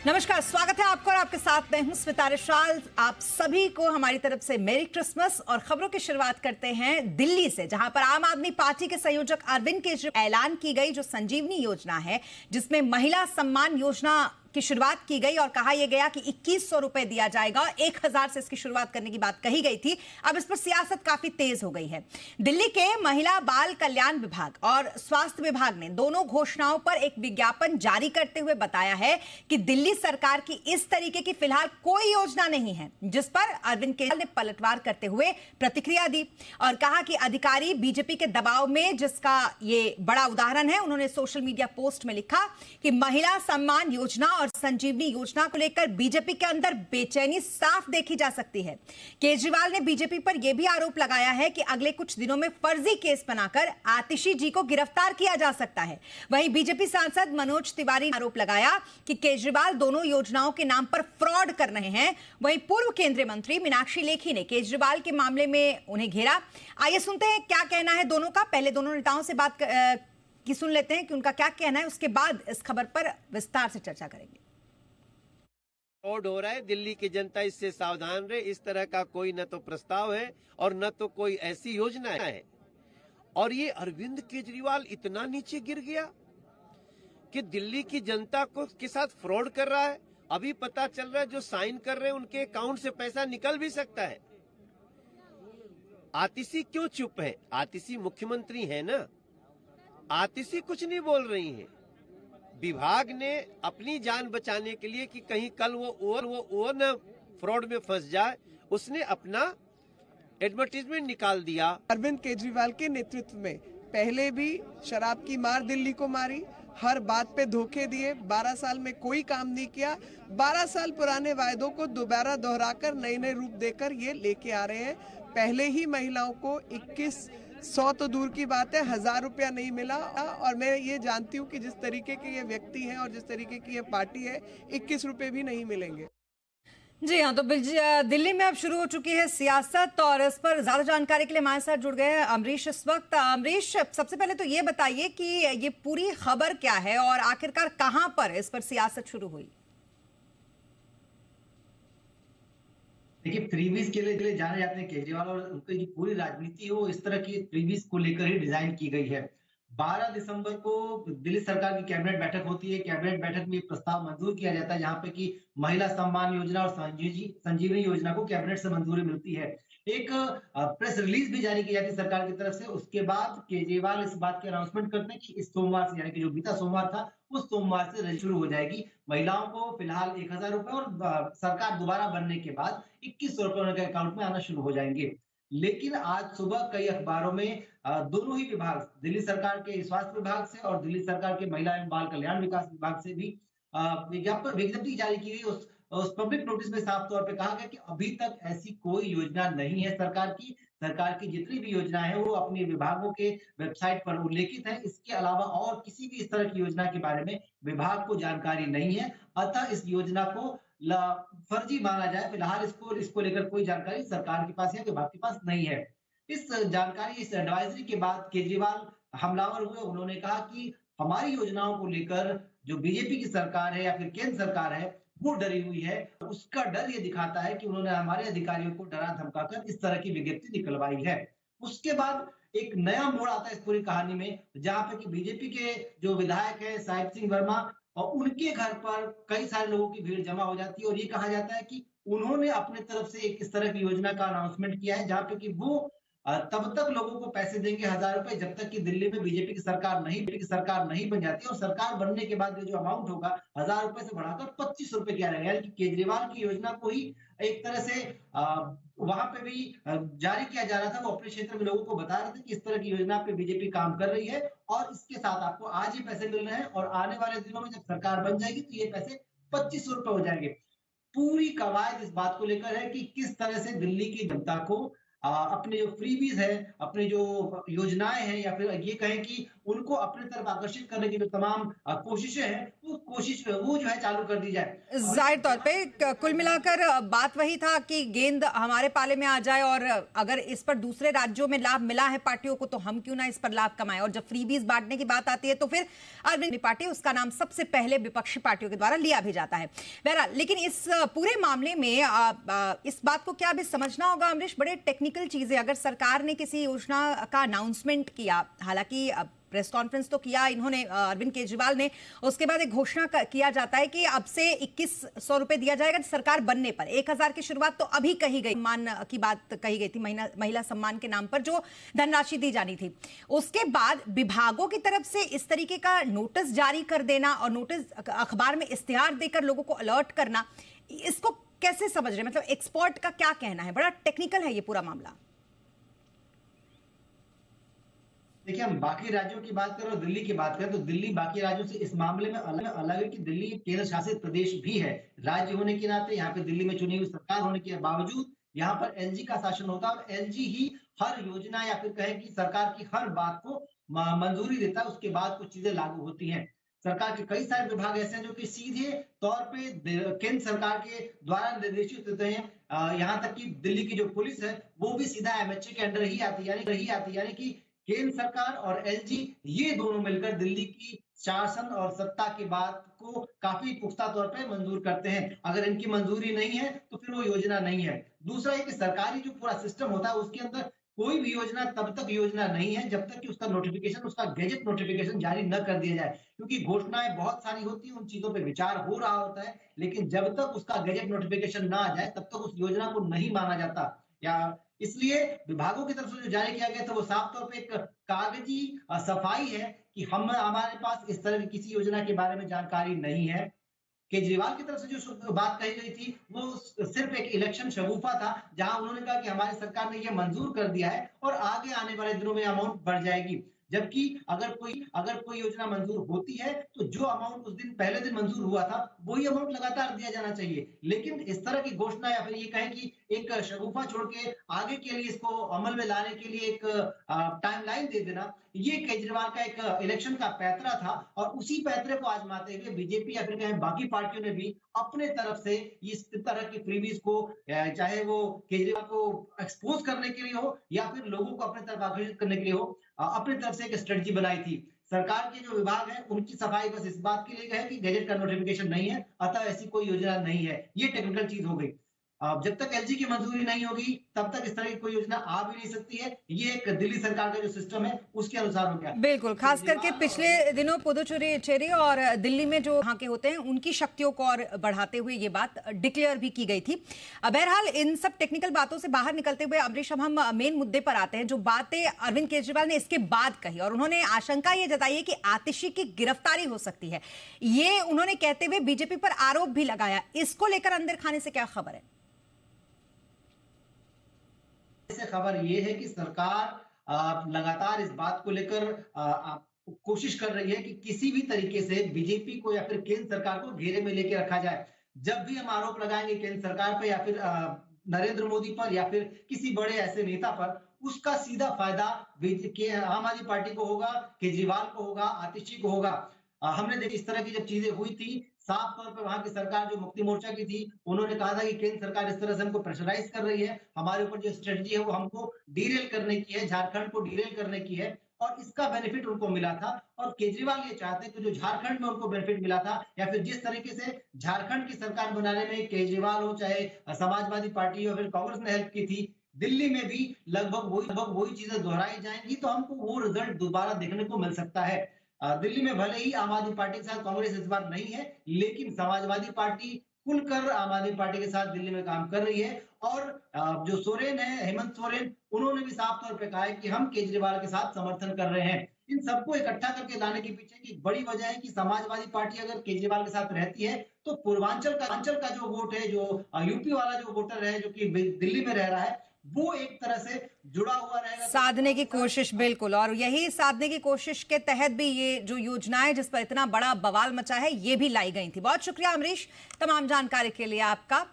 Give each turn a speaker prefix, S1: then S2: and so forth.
S1: नमस्कार, स्वागत है आपका और आपके साथ मैं हूं स्मिता रिशाल। आप सभी को हमारी तरफ से मेरी क्रिसमस। और खबरों की शुरुआत करते हैं दिल्ली से, जहां पर आम आदमी पार्टी के संयोजक अरविंद केजरीवाल ऐलान की गई जो संजीवनी योजना है, जिसमें महिला सम्मान योजना की शुरुआत की गई और कहा यह गया कि 2100 रुपए दिया जाएगा। 1000 से इसकी शुरुआत करने की बात कही गई थी। अब इस पर सियासत काफी तेज हो गई है। दिल्ली के महिला बाल कल्याण विभाग और स्वास्थ्य विभाग ने दोनों घोषणाओं पर एक विज्ञापन जारी करते हुए बताया है कि दिल्ली सरकार की इस तरीके की फिलहाल कोई योजना नहीं है, जिस पर अरविंद केजरीवाल ने पलटवार करते हुए प्रतिक्रिया दी और कहा कि अधिकारी बीजेपी के दबाव में, जिसका ये बड़ा उदाहरण है, उन्होंने सोशल मीडिया पोस्ट में लिखा कि महिला सम्मान योजना और संजीवनी योजना को लेकर बीजेपी के अंदर बेचैनी साफ देखी जा सकती है। केजरीवाल ने बीजेपी पर यह भी आरोप लगाया है कि अगले कुछ दिनों में फर्जी केस बनाकर आतिशी जी को गिरफ्तार किया जा सकता है। वहीं बीजेपी सांसद मनोज तिवारी ने आरोप लगाया कि केजरीवाल दोनों योजनाओं के नाम पर फ्रॉड कर रहे हैं। वहीं पूर्व केंद्रीय मंत्री मीनाक्षी लेखी ने केजरीवाल के मामले में उन्हें घेरा। आइए सुनते हैं क्या कहना है दोनों का। पहले दोनों नेताओं से बात की सुन लेते हैं कि उनका क्या कहना है, उसके बाद इस खबर पर विस्तार से चर्चा करेंगे।
S2: फ्रॉड हो रहा है, दिल्ली की जनता इससे सावधान रहे। इस तरह का कोई न तो प्रस्ताव है और न तो कोई ऐसी योजना है। और ये अरविंद केजरीवाल इतना नीचे गिर गया कि दिल्ली की जनता को के साथ फ्रॉड कर रहा है। अभी पता चल रहा है जो साइन कर रहे हैं उनके अकाउंट से पैसा निकल भी सकता है। आतिशी क्यों चुप है? आतिशी मुख्यमंत्री है ना, आतिशी कुछ नहीं बोल रही है। विभाग ने अपनी जान बचाने के लिए कि कहीं कल वो न फ्रॉड में फंस जाए, उसने अपना एडवर्टीजमेंट निकाल दिया।
S3: अरविंद केजरीवाल के नेतृत्व में पहले भी शराब की मार दिल्ली को मारी, हर बात पे धोखे दिए, 12 साल में कोई काम नहीं किया। 12 साल पुराने वायदों को दोबारा दोहराकर नए नए रूप देकर ये लेके आ रहे हैं। पहले ही महिलाओं को 2100 तो दूर की बात है, 1000 रुपया नहीं मिला। और मैं ये जानती हूँ कि जिस तरीके के ये व्यक्ति हैं और जिस तरीके की ये पार्टी है, 21 रुपए भी नहीं मिलेंगे।
S1: जी हाँ, तो दिल्ली में अब शुरू हो चुकी है सियासत और इस पर ज्यादा जानकारी के लिए हमारे साथ जुड़ गए हैं अमरीश इस वक्त। अमरीश, सबसे पहले तो ये बताइए कि ये पूरी खबर क्या है और आखिरकार कहां पर इस पर सियासत शुरू हुई?
S4: देखिए, फ्रीबीज के लिए जाने जाते हैं केजरीवाल और उनकी जो पूरी राजनीति है वो इस तरह की फ्रीबीज को लेकर ही डिजाइन की गई है। 12 दिसंबर को दिल्ली सरकार की कैबिनेट बैठक होती है। कैबिनेट बैठक में एक प्रस्ताव मंजूर किया जाता है जहां पे कि महिला सम्मान योजना और संजीवनी योजना को कैबिनेट से मंजूरी मिलती है। एक प्रेस रिलीज भी जारी की जाती है सरकार की तरफ से। उसके बाद केजरीवाल इस बात की अनाउंसमेंट करते हैं कि इस सोमवार से, यानी कि जो बीता सोमवार था, उस सोमवार से रजिस्ट्री शुरू हो जाएगी। महिलाओं को फिलहाल 1000 रुपए और सरकार दोबारा बनने के बाद 2100 रुपए उनके अकाउंट में आना शुरू हो जाएंगे। लेकिन आज सुबह कई अखबारों में दोनों ही विभाग, दिल्ली सरकार के स्वास्थ्य विभाग से और दिल्ली सरकार के महिला एवं बाल कल्याण विकास विभाग से भी विज्ञप्ति जारी की गई। उस पब्लिक नोटिस में साफ तौर पे कहा गया कि अभी तक ऐसी कोई योजना नहीं है सरकार की। सरकार की जितनी भी योजनाएं हैं वो अपने विभागों के वेबसाइट पर उल्लेखित है। इसके अलावा और किसी भी इस तरह की योजना के बारे में विभाग को जानकारी नहीं है। अतः इस योजना को फर्जी माना जाए। फिलहाल इसको लेकर कोई जानकारी सरकार के पास या विभाग के पास नहीं है। इस एडवाइजरी के बाद केजरीवाल हमलावर हुए। उन्होंने कहा कि हमारी योजनाओं को लेकर जो बीजेपी की सरकार है या फिर केंद्र सरकार है वो डरी हुई है। उसका डर ये दिखाता है कि उन्होंने हमारे अधिकारियों को डरा धमकाकर इस तरह की विज्ञप्ति निकलवाई है। उसके बाद एक नया मोड़ आता है इस पूरी कहानी में, जहां पे कि बीजेपी के जो विधायक है साहिब सिंह वर्मा, और उनके घर पर कई सारे लोगों की भीड़ जमा हो जाती है और ये कहा जाता है कि उन्होंने अपने तरफ से एक इस तरह की योजना का अनाउंसमेंट किया है जहां पे कि वो तब तक लोगों को पैसे देंगे 1000 रुपए जब तक कि दिल्ली में बीजेपी की सरकार नहीं बन जाती। और सरकार बनने के बाद जो अमाउंट होगा 1000 रुपए से बढ़ाकर 2500 रुपए किया जाएगा। यानी कि केजरीवाल की योजना को ही एक तरह से वहां पे भी जारी किया जा रहा था। वो अपने क्षेत्र में लोगों को बता रहे थे कि इस तरह की योजना पे बीजेपी काम कर रही है और इसके साथ आपको आज ही पैसे मिल रहे हैं और आने वाले दिनों में जब सरकार बन जाएगी तो ये पैसे 2500 रुपए हो जाएंगे। पूरी कवायद इस बात को लेकर है कि किस तरह से दिल्ली की जनता को अपने जो फ्रीबीज है, अपनी जो योजनाएं हैं, या फिर ये कहें कि उनको अपनी तरफ आकर्षित करने की जो तमाम कोशिशें हैं, वो जो है चालू कर दी जाए।
S1: जाहिर तौर पे कुल मिलाकर बात वही था कि गेंद हमारे पाले में आ जाए, और अगर इस पर दूसरे राज्यों में लाभ मिला है पार्टियों को तो हम क्यों ना इस पर लाभ कमाएं। और जब फ्रीबीज बांटने की बात आती है तो फिर अरविंद पार्टी, उसका नाम सबसे पहले विपक्षी पार्टियों के द्वारा लिया भी जाता है। बहरहाल, लेकिन इस पूरे मामले में इस बात को क्या भी समझना होगा अमरीश, बड़े टेक्निकल चीजें। अगर सरकार ने किसी योजना का अनाउंसमेंट किया, हालांकि प्रेस कॉन्फ्रेंस तो किया इन्होंने अरविंद केजरीवाल ने, उसके बाद एक घोषणा किया जाता है कि अब से 2100 रुपए दिया जाएगा सरकार बनने पर। 1000 की शुरुआत तो अभी कही गई, सम्मान की बात कही गई थी, महिला सम्मान के नाम पर जो धनराशि दी जानी थी। उसके बाद विभागों की तरफ से इस तरीके का नोटिस जारी कर देना और नोटिस अखबार में इश्तिहार देकर लोगों को अलर्ट करना, इसको कैसे समझ रहे हैं? मतलब एक्सपर्ट का क्या कहना है? बड़ा टेक्निकल है ये पूरा मामला।
S4: देखिए, हम बाकी राज्यों की बात करें और दिल्ली की बात करें तो दिल्ली बाकी राज्यों से इस मामले में अलग है कि दिल्ली केंद्र शासित प्रदेश भी है। राज्य होने के नाते यहाँ पे दिल्ली में चुनी हुई सरकार होने के बावजूद यहाँ पर एलजी का शासन होता है और एलजी ही हर योजना या फिर कहें कि सरकार की हर बात को मंजूरी देता है, उसके बाद कुछ चीजें लागू होती हैं। सरकार के कई सारे विभाग ऐसे हैं जो कि सीधे तौर पे केंद्र सरकार के द्वारा निर्देशित होते हैं। यहाँ तक कि दिल्ली की जो पुलिस है वो भी सीधा एमएचए के अंडर ही आती है, यानी कि केंद्र सरकार और एलजी ये दोनों मिलकर दिल्ली की शासन और सत्ता की बात को काफी पुख्ता तौर पे मंजूर करते हैं। अगर इनकी मंजूरी नहीं है तो फिर वो योजना नहीं है। दूसरा ये कि सरकारी जो पूरा सिस्टम होता है उसके अंदर कोई भी योजना तब तक योजना नहीं है जब तक कि उसका नोटिफिकेशन, उसका गेजेट नोटिफिकेशन जारी न कर दिया जाए, क्योंकि घोषणाएं बहुत सारी होती हैं, उन चीजों पे विचार हो रहा होता है, लेकिन जब तक उसका गेजेट नोटिफिकेशन ना आ जाए तब तक उस योजना को नहीं माना जाता। या इसलिए विभागों की तरफ से जो जारी किया गया था वो साफ तौर पे एक कागजी सफाई है कि हमारे पास इस तरह की किसी योजना के बारे में जानकारी नहीं है। केजरीवाल की तरफ से जो बात कही गई थी वो सिर्फ एक इलेक्शन शगुफा था, जहां उन्होंने कहा कि हमारी सरकार ने यह मंजूर कर दिया है और आगे आने वाले दिनों में अमाउंट बढ़ जाएगी। जबकि अगर कोई योजना मंजूर होती है तो जो अमाउंट उस दिन पहले दिन मंजूर हुआ था वही अमाउंट लगातार दिया जाना चाहिए। लेकिन इस तरह की घोषणा या फिर ये कहें कि एक शगुफा छोड़ के आगे के लिए इसको अमल में लाने के लिए एक टाइमलाइन दे देना, ये केजरीवाल का एक इलेक्शन का पैतरा था। और उसी पैतरे को आजमाते हुए बीजेपी या फिर कहें बाकी पार्टियों ने भी अपने तरफ से इस तरह की फ्रीबीज को, चाहे वो केजरीवाल को एक्सपोज करने के लिए हो या फिर लोगों को अपने तरफ आकर्षित करने के लिए हो, अपनी तरफ से एक स्ट्रेटजी बनाई थी। सरकार के जो विभाग है उनकी सफाई बस इस बात के लिए है कि गैजेट का नोटिफिकेशन नहीं है, अतः ऐसी कोई योजना नहीं है। ये टेक्निकल चीज हो गई। जब तक एलजी की मंजूरी नहीं होगी तब तक इस तरह की कोई योजना आ भी नहीं सकती है। ये एक दिल्ली सरकार का जो सिस्टम है उसके अनुसार हो गया।
S1: बिल्कुल, खास करके पिछले दिनों पुदुचेरी और दिल्ली में जो वहां के होते हैं उनकी शक्तियों को और बढ़ाते हुए ये बात डिक्लेयर भी की गई थी। बहरहाल, इन सब टेक्निकल बातों से बाहर निकलते हुए अमरीश, अब हम मेन मुद्दे पर आते हैं। जो बातें अरविंद केजरीवाल ने इसके बाद कही और उन्होंने आशंका ये जताई है कि आतिशी की गिरफ्तारी हो सकती है, ये उन्होंने कहते हुए बीजेपी पर आरोप भी लगाया। इसको लेकर अंदर खाने से क्या खबर है?
S4: से खबर ये है कि सरकार लगातार इस बात को लेकर कोशिश कर रही है कि किसी भी तरीके से बीजेपी को या फिर केंद्र सरकार को घेरे में लेके रखा जाए। जब भी हम आरोप लगाएंगे केंद्र सरकार पर या फिर नरेंद्र मोदी पर या फिर किसी बड़े ऐसे नेता पर, उसका सीधा फायदा आम आदमी पार्टी को होगा, केजरीवाल को होगा, आतिशी को होगा। हमने देखी इस तरह की जब चीजें हुई थी, साफ तौर पर वहां की सरकार जो मुक्ति मोर्चा की थी उन्होंने कहा था कि केंद्र सरकार इस तरह से हमको प्रेशराइज कर रही है, हमारे ऊपर जो स्ट्रेटजी है वो हमको डीरेल करने की है, झारखंड को डीरेल करने की है, और इसका बेनिफिट उनको मिला था। और केजरीवाल ये चाहते कि जो झारखंड में उनको बेनिफिट मिला था या फिर जिस तरीके से झारखंड की सरकार बनाने में केजरीवाल हो, चाहे समाजवादी पार्टी हो, फिर कांग्रेस ने हेल्प की थी, दिल्ली में भी लगभग वही चीजें दोहराई जाएंगी, तो हमको वो रिजल्ट दोबारा देखने को मिल सकता है। दिल्ली में भले ही आम आदमी पार्टी के साथ कांग्रेस इस बार नहीं है, लेकिन समाजवादी पार्टी खुलकर आम आदमी पार्टी के साथ दिल्ली में काम कर रही है। और जो सोरेन है, हेमंत सोरेन, उन्होंने भी साफ तौर पे कहा है कि हम केजरीवाल के साथ समर्थन कर रहे हैं। इन सबको इकट्ठा करके लाने के पीछे की बड़ी वजह है कि समाजवादी पार्टी अगर केजरीवाल के साथ रहती है तो पूर्वांचल का जो वोट है, जो यूपी वाला जो वोटर है जो कि दिल्ली में रह रहा है, वो एक तरह से जुड़ा हुआ रहेगा।
S1: साधने की कोशिश, बिल्कुल, और यही साधने की कोशिश के तहत भी ये जो योजनाएं जिस पर इतना बड़ा बवाल मचा है ये भी लाई गई थी। बहुत शुक्रिया अमरीश तमाम जानकारी के लिए आपका।